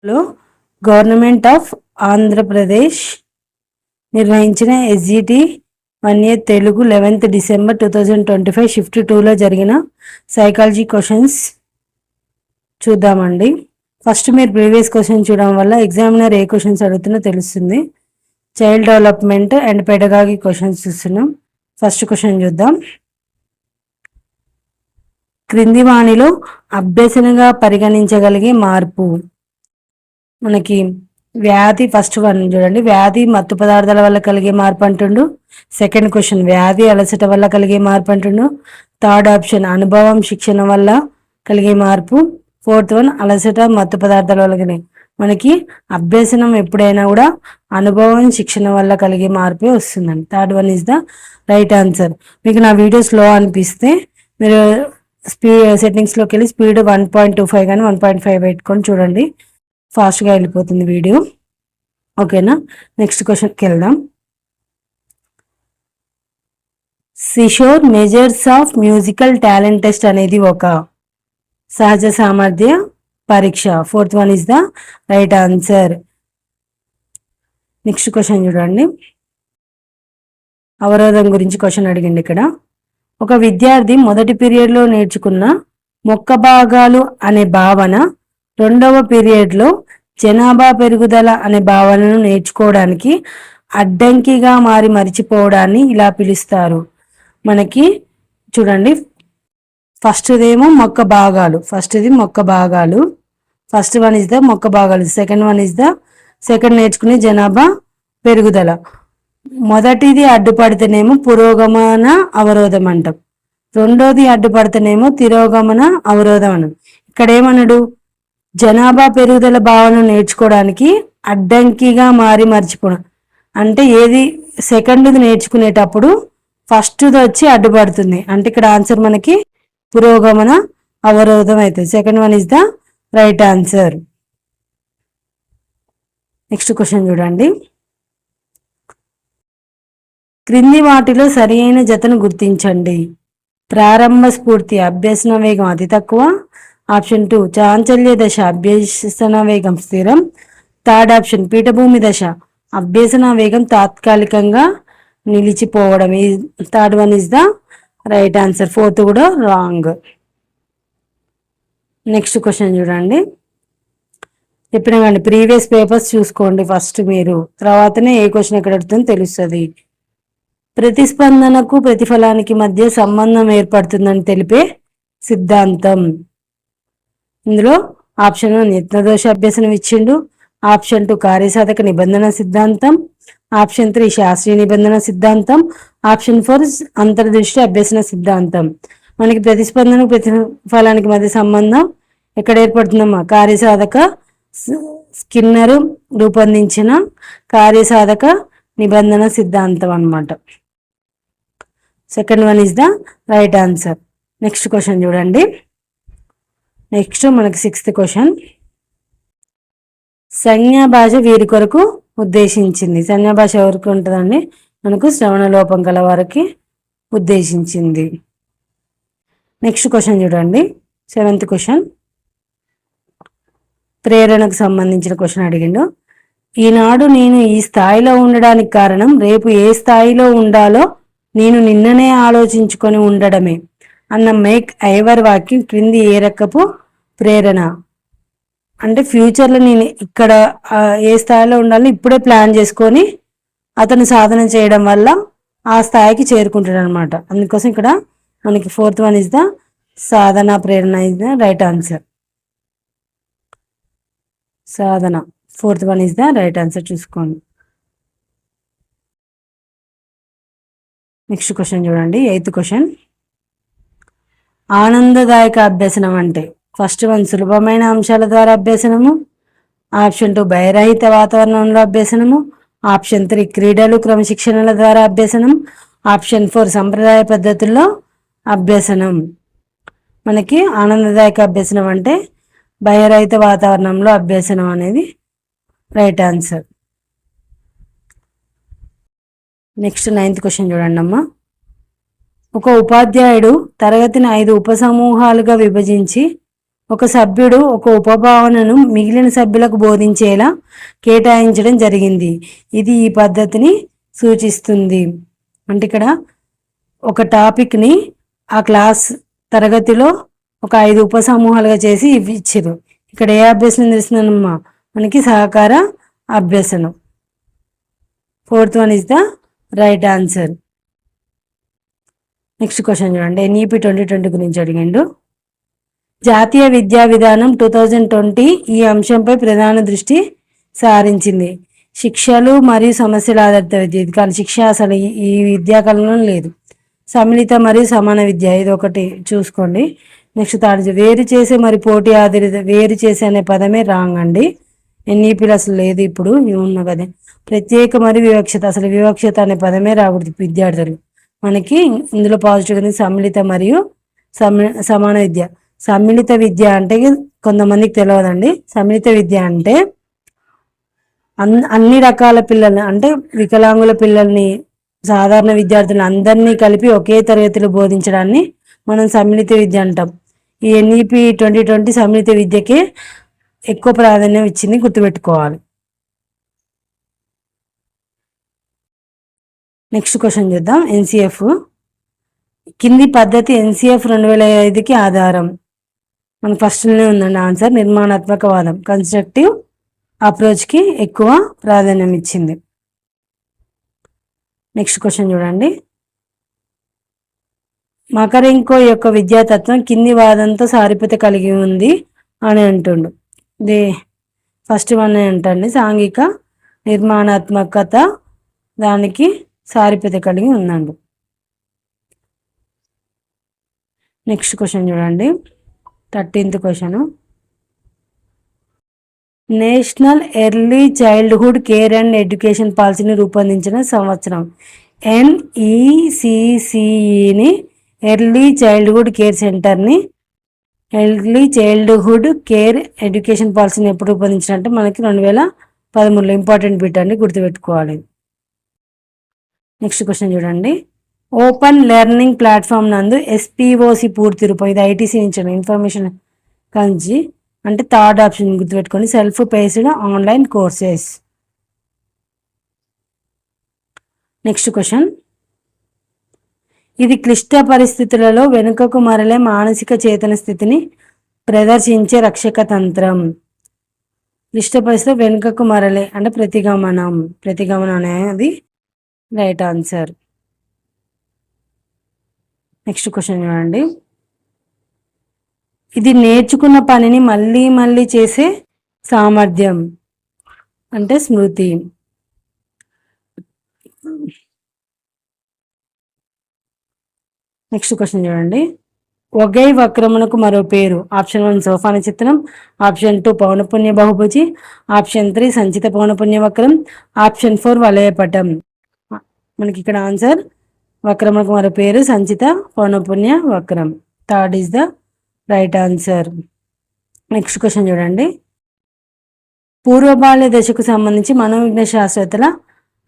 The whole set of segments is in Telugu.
లో గవర్నమెంట్ ఆఫ్ ఆంధ్రప్రదేశ్ నిర్వహించిన SGT 1 year Telugu 11th December 2025 shift 2లో జరిగిన సైకాలజీ క్వశ్చన్స్ చూద్దామండి. ఫస్ట్ మీరు ప్రీవియస్ క్వశ్చన్ చూడడం వల్ల ఎగ్జామినర్ ఏ క్వశ్చన్స్ అడుగుతున్నా తెలుస్తుంది. Child development and pedagogy questions చూస్తున్నాం. ఫస్ట్ క్వశ్చన్ చూద్దాం. క్రింది వాణిలో అభ్యసనగా పరిగణించగలిగే మార్పు. మనకి వ్యాధి ఫస్ట్ వన్ చూడండి. వ్యాధి మత్తు పదార్థాల వల్ల కలిగే మార్పు అంటుండు. సెకండ్ క్వశ్చన్ వ్యాధి అలసట వల్ల కలిగే మార్పు అంటుండు. థర్డ్ ఆప్షన్ అనుభవం శిక్షణ వల్ల కలిగే మార్పు. ఫోర్త్ వన్ అలసట మత్తు పదార్థాల వల్ల కలిగే. మనకి అభ్యసనం ఎప్పుడైనా కూడా అనుభవం శిక్షణ వల్ల కలిగే మార్పే వస్తుందండి. Third one is the right answer. మీకు నా వీడియో స్లో అనిపిస్తే మీరు సెట్టింగ్స్లోకి వెళ్ళి స్పీడ్ 1.25 కానీ 1.5 పెట్టుకొని చూడండి. ఫాస్ట్గా వెళ్ళిపోతుంది వీడియో. ఓకేనా, నెక్స్ట్ క్వశ్చన్కి వెళ్దాం. Seashore measures of musical talent test అనేది ఒక సహజ సామర్థ్య పరీక్ష. Fourth one is the right answer. Next question చూడండి. అవరోధం గురించి క్వశ్చన్ అడిగింది ఇక్కడ. ఒక విద్యార్థి మొదటి పీరియడ్లో నేర్చుకున్న మొక్క భాగాలు అనే భావన రెండవ పీరియడ్లో జనాభా పెరుగుదల అనే భావనను నేర్చుకోవడానికి అడ్డంకిగా మారి మరిచిపోవడాన్ని ఇలా పిలుస్తారు. మనకి చూడండి, ఫస్ట్దేమో మొక్క భాగాలు. ఫస్ట్ వన్ ఇస్ ద మొక్క భాగాలు. Second one is the second నేర్చుకునే జనాభా పెరుగుదల. మొదటిది అడ్డుపడితేనేమో పురోగమన అవరోధం అంటాం. రెండోది అడ్డుపడితేనేమో తిరోగమన అవరోధం అనం. ఇక్కడ ఏమన్నాడు, జనాభా పెరుగుదల భావన నేర్చుకోవడానికి అడ్డంకిగా మారి మర్చిపోవడం అంటే ఏది సెకండ్ది నేర్చుకునేటప్పుడు ఫస్ట్ది వచ్చి అడ్డుపడుతుంది అంటే ఇక్కడ ఆన్సర్ మనకి పురోగమన అవరోధం అవుతుంది. Second one is the right answer. Next question చూడండి. క్రింది వాటిలో సరి అయిన జతను గుర్తించండి. ప్రారంభ స్ఫూర్తి అభ్యసన వేగం అతి తక్కువ. ఆప్షన్ 2 చాంచల్య దశ అభ్యసన వేగం స్థిరం. థర్డ్ ఆప్షన్ పీఠభూమి దశ అభ్యసన వేగం తాత్కాలికంగా నిలిచిపోవడం. Third one is the right answer. Fourth కూడా రాంగ్. నెక్స్ట్ క్వశ్చన్ చూడండి. చెప్పినా కానీ ప్రీవియస్ పేపర్స్ చూసుకోండి ఫస్ట్ మీరు, తర్వాతనే ఏ క్వశ్చన్ ఎక్కడ అడుగుతుందో తెలుస్తుంది. ప్రతిస్పందనకు ప్రతిఫలానికి మధ్య సంబంధం ఏర్పడుతుందని తెలిపే సిద్ధాంతం. ఇందులో ఆప్షన్ 1 యత్నదోష అభ్యసనం ఇచ్చిండు. ఆప్షన్ 2 కార్యసాధక నిబంధన సిద్ధాంతం. ఆప్షన్ 3 శాస్త్రీయ నిబంధన సిద్ధాంతం. ఆప్షన్ 4 అంతర్దృష్టి అభ్యసన సిద్ధాంతం. మనకి ప్రతిస్పందన ప్రతిఫలానికి మధ్య సంబంధం ఎక్కడ ఏర్పడుతుందమ్మా? కార్యసాధక స్కిన్నర్ రూపొందించిన కార్యసాధక నిబంధన సిద్ధాంతం అన్నమాట. Second one is the right answer. Next question చూడండి. నెక్స్ట్ మనకి 6th క్వశ్చన్. సంజ్ఞా భాష వీరి కొరకు ఉద్దేశించింది. సంజ్ఞా భాష ఎవరికి ఉంటుందండి? మనకు శ్రవణ లోపం గల వారికి ఉద్దేశించింది. నెక్స్ట్ క్వశ్చన్ చూడండి. 7th క్వశ్చన్ ప్రేరణకు సంబంధించిన క్వశ్చన్ అడిగిండు. ఈనాడు నేను ఈ స్థాయిలో ఉండడానికి కారణం రేపు ఏ స్థాయిలో ఉండాలో నేను నిన్ననే ఆలోచించుకొని ఉండడమే అన్న మేక్ ఐవర్ వాక్యం క్రింది ఏ రకపు ప్రేరణ? అంటే ఫ్యూచర్లో నేను ఇక్కడ ఏ స్థాయిలో ఉండాలని ఇప్పుడే ప్లాన్ చేసుకొని అతను సాధన చేయడం వల్ల ఆ స్థాయికి చేరుకుంటాడు అనమాట. అందుకోసం ఇక్కడ మనకి fourth one is the Sadhana Prerana is the right answer. Sadhana fourth one is the right answer. చూసుకోండి. నెక్స్ట్ క్వశ్చన్ చూడండి. 8th question. ఆనందదాయక అభ్యసనం అంటే ఫస్ట్ వన్ సులభమైన అంశాల ద్వారా అభ్యసనము. ఆప్షన్ 2 భయరహిత వాతావరణంలో అభ్యసనము. ఆప్షన్ 3 క్రీడలు క్రమశిక్షణల ద్వారా అభ్యసనం. ఆప్షన్ 4 సంప్రదాయ పద్ధతుల్లో అభ్యసనం. మనకి ఆనందదాయక అభ్యసనం అంటే భయరహిత వాతావరణంలో అభ్యసనం అనేది right answer. Next 9th question చూడండి అమ్మా. ఒక ఉపాధ్యాయుడు తరగతిని 5 ఉపసమూహాలుగా విభజించి ఒక సభ్యుడు ఒక ఉపభావనను మిగిలిన సభ్యులకు బోధించేలా కేటాయించడం జరిగింది. ఇది ఈ పద్ధతిని సూచిస్తుంది. అంటే ఇక్కడ ఒక టాపిక్ని ఆ క్లాస్ తరగతిలో ఒక 5 ఉపసమూహాలుగా చేసి ఇచ్చారు. ఇక్కడ ఏ అభ్యసనం తెలుస్తుందమ్మా? మనకి సహకార అభ్యసనం. 4th one is the right answer. Next question చూడండి. NEP 2020 గురించి అడిగిండు. జాతీయ విద్యా విధానం 2020 ఈ అంశంపై ప్రధాన దృష్టి సారించింది. శిక్షలు మరియు సమస్యల ఆధారిత విద్య. ఇది కానీ శిక్ష అసలు ఈ విద్యాకాలంలో లేదు. సమ్మిళిత మరియు సమాన విద్య, ఇది ఒకటి చూసుకోండి. నెక్స్ట్ థర్డ్, వేరు చేసే మరియు పోటీ ఆధారిత. వేరు చేసే అనే పదమే రాంగ్ అండి. NEPలో అసలు లేదు. ఇప్పుడు ఉన్న కదా. ప్రత్యేక మరియు వివక్షత, అసలు వివక్షత అనే పదమే రాకూడదు విద్యార్థులు. మనకి ఇందులో పాజిటివ్ సమ్మిళిత మరియు సమాన విద్య. సమ్మిళిత విద్య అంటే కొంతమందికి తెలియదండి. సమ్మిళిత విద్య అంటే అన్ని రకాల పిల్లల్ని, అంటే వికలాంగుల పిల్లల్ని, సాధారణ విద్యార్థులను అందరినీ కలిపి ఒకే తరగతిలో బోధించడాన్ని మనం సమ్మిళిత విద్య అంటాం. ఈ NEP 2020 సమ్మిళిత విద్యకే ఎక్కువ ప్రాధాన్యం ఇచ్చింది, గుర్తుపెట్టుకోవాలి. నెక్స్ట్ క్వశ్చన్ చూద్దాం. NCF కింది పద్ధతి NCF 2005కి ఆధారం. మనకు ఫస్ట్లోనే ఉందండి ఆన్సర్. నిర్మాణాత్మకవాదం, కన్స్ట్రక్టివ్ అప్రోచ్కి ఎక్కువ ప్రాధాన్యం ఇచ్చింది. నెక్స్ట్ క్వశ్చన్ చూడండి. మకరింకో యొక్క విద్యాతత్వం కింది వాదంతో సారూప్యత కలిగి ఉంది అని అంటుండు. ఇది ఫస్ట్ వన్ ఏంటండి, సాంఘిక నిర్మాణాత్మకత దానికి సారూప్యత కలిగి ఉందండి. నెక్స్ట్ క్వశ్చన్ చూడండి. 13th question. National early childhood care and education పాలసీని రూపొందించిన సంవత్సరం. NECCEని ఎర్లీ చైల్డ్హుడ్ కేర్ సెంటర్ని ఎర్లీ చైల్డ్హుడ్ కేర్ ఎడ్యుకేషన్ పాలసీని ఎప్పుడు రూపొందించినట్టే మనకి 2013లో. ఇంపార్టెంట్ బిట్ అండి, గుర్తుపెట్టుకోవాలి. నెక్స్ట్ క్వశ్చన్ చూడండి. ఓపెన్ లెర్నింగ్ ప్లాట్ఫామ్ నందు SPOC పూర్తి రూపం. ఇది ITC నుంచి ఇన్ఫర్మేషన్ కంచి, అంటే థర్డ్ ఆప్షన్ గుర్తుపెట్టుకోండి, self paced online courses. Next question. ఇది క్లిష్ట పరిస్థితులలో వెనుకకు మరలే మానసిక చేతన స్థితిని ప్రదర్శించే రక్షక తంత్రం. క్లిష్ట పరిస్థితులు వెనుకకు మరలే అంటే ప్రతిగమనం అనేది రైట్ ఆన్సర్. నెక్స్ట్ క్వశ్చన్ చూడండి. ఇది నేర్చుకున్న పనిని మళ్ళీ మళ్ళీ చేసే సామర్థ్యం, అంటే స్మృతి. నెక్స్ట్ క్వశ్చన్ చూడండి. ఒగై వక్రమునకు మరో పేరు. ఆప్షన్ 1 సోపాన చిత్రం, ఆప్షన్ 2 పౌనపుణ్య బహుభుజి, ఆప్షన్ 3 సంచిత పౌనపుణ్య వక్రం, ఆప్షన్ 4 వలయపటం. మనకి ఇక్కడ ఆన్సర్ వక్రమునకు మరో పేరు సంచిత పౌనపుణ్య వక్రం. Third is the right answer. Next question చూడండి. పూర్వబాల్య దశకు సంబంధించి మనోవిజ్ఞ శాస్త్రవేత్తల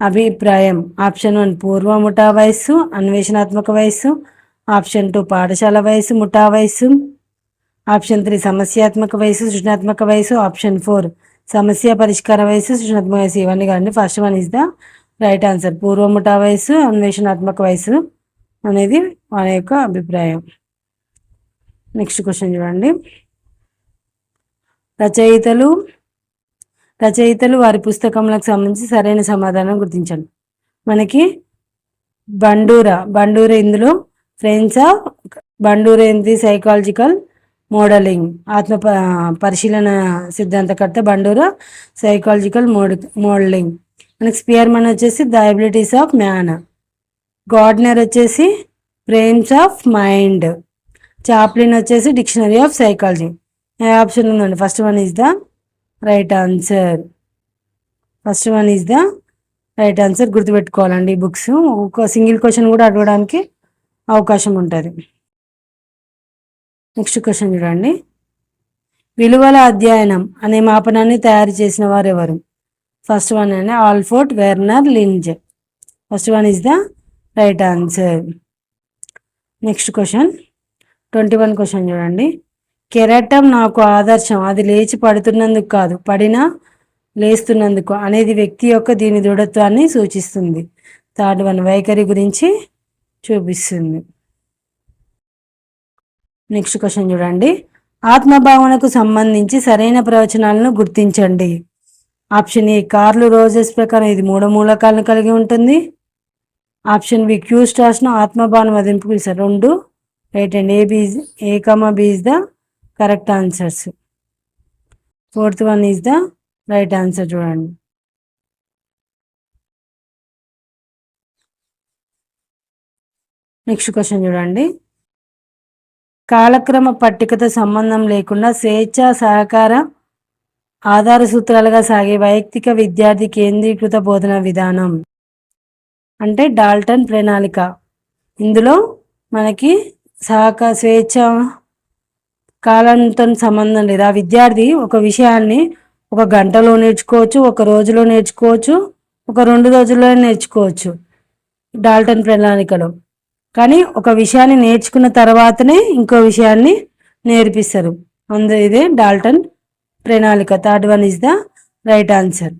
అభిప్రాయం. ఆప్షన్ 1 పూర్వ ముఠా వయస్సు, అన్వేషణాత్మక వయస్సు, ఆప్షన్ 2 పాఠశాల వయస్సు, ముఠా వయస్సు, ఆప్షన్ 3 సమస్యాత్మక వయస్సు, సృజనాత్మక వయస్సు, ఆప్షన్ 4 సమస్య పరిష్కార వయస్సు, సృజనాత్మక వయస్సు. ఇవన్నీ కాదండి, first one is the right answer. పూర్వ ముఠా వయస్సు, అన్వేషణాత్మక వయస్సు అనేది వాళ్ళ యొక్క అభిప్రాయం. నెక్స్ట్ క్వశ్చన్ చూడండి. రచయితలు వారి పుస్తకములకు సంబంధించి సరైన సమాధానం గుర్తించండి. మనకి బండూరా ఇందులో ఫ్రెండ్స్ ఆఫ్ బండూరా ఏంటి, సైకాలజికల్ మోడలింగ్, ఆత్మ పరిశీలన సిద్ధాంతకర్త బండూరా, సైకాలజికల్ మోడలింగ్. మనకి స్పియర్మన్ వచ్చేసి the abilities of man, Gardner వచ్చేసి ఫ్రేమ్స్ ఆఫ్ మైండ్, చాప్లిన్ వచ్చేసి డిక్షనరీ ఆఫ్ సైకాలజీ. ఏ ఆప్షన్ ఉందండి? First one is the right answer. గుర్తుపెట్టుకోవాలండి. ఈ బుక్స్ ఒక సింగిల్ క్వశ్చన్ కూడా అడగడానికి అవకాశం ఉంటుంది. నెక్స్ట్ క్వశ్చన్ చూడండి. విలువల అధ్యయనం అనే మాపనాన్ని తయారు చేసిన వారు ఎవరు? ఫస్ట్ వన్ అండి Alford Werner Linz. First one is the right answer. Next question 21 question చూడండి. కెరటం నాకు ఆదర్శం, అది లేచి పడుతున్నందుకు కాదు, పడినా లేస్తున్నందుకు అనేది వ్యక్తి యొక్క దీని దృఢత్వాన్ని సూచిస్తుంది. థర్డ్ వన్ వైఖరి గురించి చూపిస్తుంది. నెక్స్ట్ క్వశ్చన్ చూడండి. ఆత్మభావనకు సంబంధించి సరైన ప్రవచనాలను గుర్తించండి. ఆప్షన్ ఏ కార్ల్ రోజెస్ ప్రకారం ఇది 3 మూలకాలను కలిగి ఉంటుంది. ఆప్షన్ బి క్యూ స్టార్స్ను ఆత్మభావన మదింపుకు ఇస్తారు. 2 right and A comma B is the correct answers. Fourth one is the right answer. చూడండి. నెక్స్ట్ క్వశ్చన్ చూడండి. కాలక్రమ పట్టికతో సంబంధం లేకుండా స్వేచ్ఛ, సహకార ఆధార సూత్రాలుగా సాగే వైయక్తిక విద్యార్థి కేంద్రీకృత బోధన విధానం అంటే డాల్టన్ ప్రణాళిక. ఇందులో మనకి స్వేచ్ఛ, కాలంతో సంబంధం లేదు. ఆ విద్యార్థి ఒక విషయాన్ని ఒక గంటలో నేర్చుకోవచ్చు, ఒక రోజులో నేర్చుకోవచ్చు, ఒక 2 రోజుల్లో నేర్చుకోవచ్చు డాల్టన్ ప్రణాళికలో. కానీ ఒక విషయాన్ని నేర్చుకున్న తర్వాతనే ఇంకో విషయాన్ని నేర్పిస్తారు. ఇదే డాల్టన్ ప్రణాళిక. Third one is the right answer.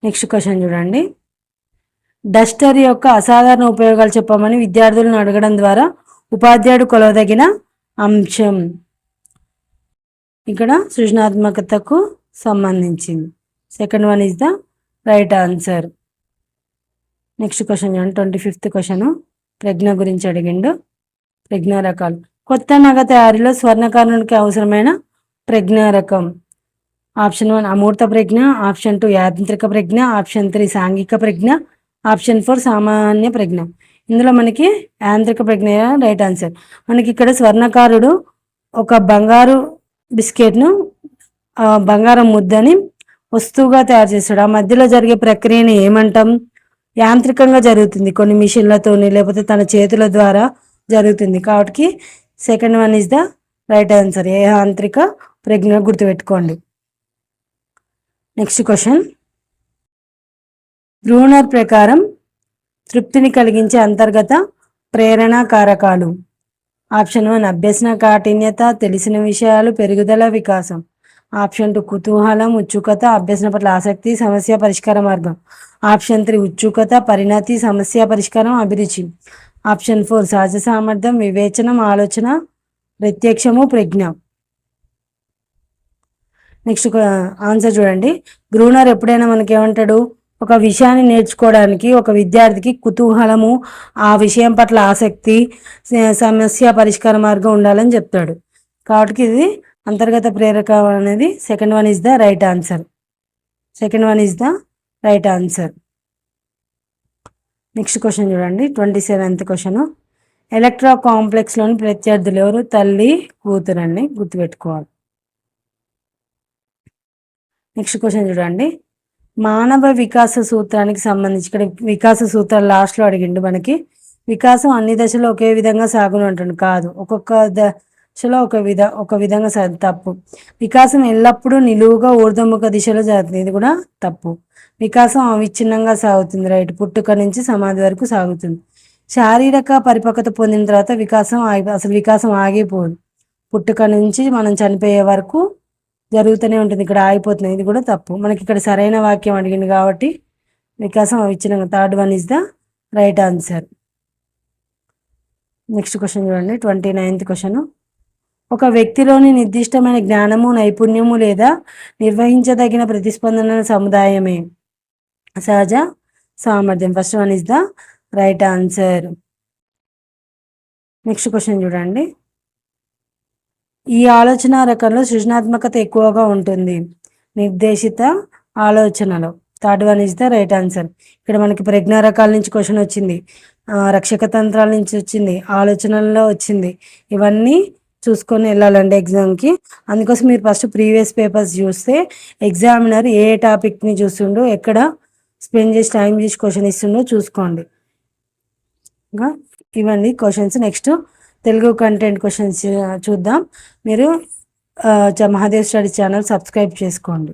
Next question చూడండి. డస్టర్ యొక్క అసాధారణ ఉపయోగాలు చెప్పమని విద్యార్థులను అడగడం ద్వారా ఉపాధ్యాయుడు కొలవదగిన అంశం. ఇక్కడ సృజనాత్మకతకు సంబంధించింది. Second one is the right answer. Next question చూడండి. 25th క్వశ్చన్ ప్రజ్ఞ గురించి అడిగిండు. ప్రజ్ఞ రకాలు. కొత్త నగ తయారీలో స్వర్ణకారునికి అవసరమైన ప్రజ్ఞ రకం. ఆప్షన్ 1 అమూర్త ప్రజ్ఞ, ఆప్షన్ 2 యాంత్రిక ప్రజ్ఞ, ఆప్షన్ 3 సాంఘిక ప్రజ్ఞ, ఆప్షన్ 4 సామాన్య ప్రజ్ఞ. ఇందులో మనకి యాంత్రిక ప్రజ్ఞ రైట్ ఆన్సర్. మనకి ఇక్కడ స్వర్ణకారుడు ఒక బంగారు బిస్కెట్ను బంగారం ముద్దని వస్తువుగా తయారు చేస్తాడు. ఆ మధ్యలో జరిగే ప్రక్రియని ఏమంటాం? యాంత్రికంగా జరుగుతుంది, కొన్ని మిషన్లతోని లేకపోతే తన చేతుల ద్వారా జరుగుతుంది. కాబట్టి second one is the right answer. ఏ యాంత్రిక ప్రజ్ఞ గుర్తుపెట్టుకోండి. Next question. బ్రూనర్ ప్రకారం తృప్తిని కలిగించే అంతర్గత ప్రేరణ కారకాలు. ఆప్షన్ 1 అభ్యసన కాఠిన్యత, తెలిసిన విషయాలు, పెరుగుదల, వికాసం. ఆప్షన్ 2 కుతూహలం, ఉత్సుకత, అభ్యసన పట్ల ఆసక్తి, సమస్య పరిష్కార మార్గం. ఆప్షన్ 3 ఉత్సుకత, పరిణతి, సమస్య పరిష్కారం, అభిరుచి. ఆప్షన్ 4 సహజ సామర్థ్యం, వివేచనం, ఆలోచన, ప్రత్యక్షము, ప్రజ్ఞ. నెక్స్ట్ ఆన్సర్ చూడండి. గ్రూనర్ ఎప్పుడైనా మనకి ఏమంటాడు? ఒక విషయాన్ని నేర్చుకోవడానికి ఒక విద్యార్థికి కుతూహలము, ఆ విషయం పట్ల ఆసక్తి, సమస్య పరిష్కార మార్గం ఉండాలని చెప్తాడు. కాబట్టి ఇది అంతర్గత ప్రేరక అనేది second one is the right answer. Second one is the right answer. Next question చూడండి. 27th question. ఎలక్ట్రా కాంప్లెక్స్లోని ప్రత్యర్థులు ఎవరు? తల్లి, కూతురు అండి, గుర్తుపెట్టుకోవాలి. నెక్స్ట్ క్వశ్చన్ చూడండి. మానవ వికాస సూత్రానికి సంబంధించి ఇక్కడ వికాస సూత్రాలు లాస్ట్లో అడిగిండు మనకి. వికాసం అన్ని దశలో ఒకే విధంగా సాగును అంటుండు. కాదు, ఒక్కొక్క దశలో ఒక విధంగా తప్పు. వికాసం ఎల్లప్పుడూ నిలువుగా ఊర్ధముఖ దిశలో జరుగుతుంది. ఇది కూడా తప్పు. వికాసం అవిచ్ఛిన్నంగా సాగుతుంది. రైట్. పుట్టుక నుంచి సమాధి వరకు సాగుతుంది. శారీరక పరిపక్వత పొందిన తర్వాత వికాసం ఆగిపోదు. పుట్టుక నుంచి మనం చనిపోయే వరకు జరుగుతూనే ఉంటుంది, ఇక్కడ ఆగిపోతుంది. ఇది కూడా తప్పు. మనకి ఇక్కడ సరైన వాక్యం అడిగింది కాబట్టి వికాసం అవిచ్ఛిన్నంగా. Third one is the right answer. Next question చూడండి. 29th question. ఒక వ్యక్తిలోని నిర్దిష్టమైన జ్ఞానము, నైపుణ్యము లేదా నిర్వహించదగిన ప్రతిస్పందన సముదాయమే సహజ సామర్థ్యం. First one is the right answer. Next question చూడండి. ఈ ఆలోచన రకంలో సృజనాత్మకత ఎక్కువగా ఉంటుంది. నిర్దేశిత ఆలోచనలో. Third one is the right answer. ఇక్కడ మనకి ప్రజ్ఞా రకాల నుంచి క్వశ్చన్ వచ్చింది, రక్షక తంత్రాల నుంచి వచ్చింది, ఆలోచనల్లో వచ్చింది. ఇవన్నీ చూసుకొని వెళ్ళాలండి ఎగ్జామ్కి. అందుకోసం మీరు ఫస్ట్ ప్రీవియస్ పేపర్స్ చూస్తే ఎగ్జామినర్ ఏ టాపిక్ని చూస్తుండో, ఎక్కడ స్పెండ్ చేసి టైం చేసి క్వశ్చన్ ఇస్తుండో చూసుకోండి. ఇంకా ఇవన్నీ questions. Next Telugu content questions చూద్దాం. మీరు మహాదేవ్ స్టడీ ఛానల్ సబ్స్క్రైబ్ చేసుకోండి.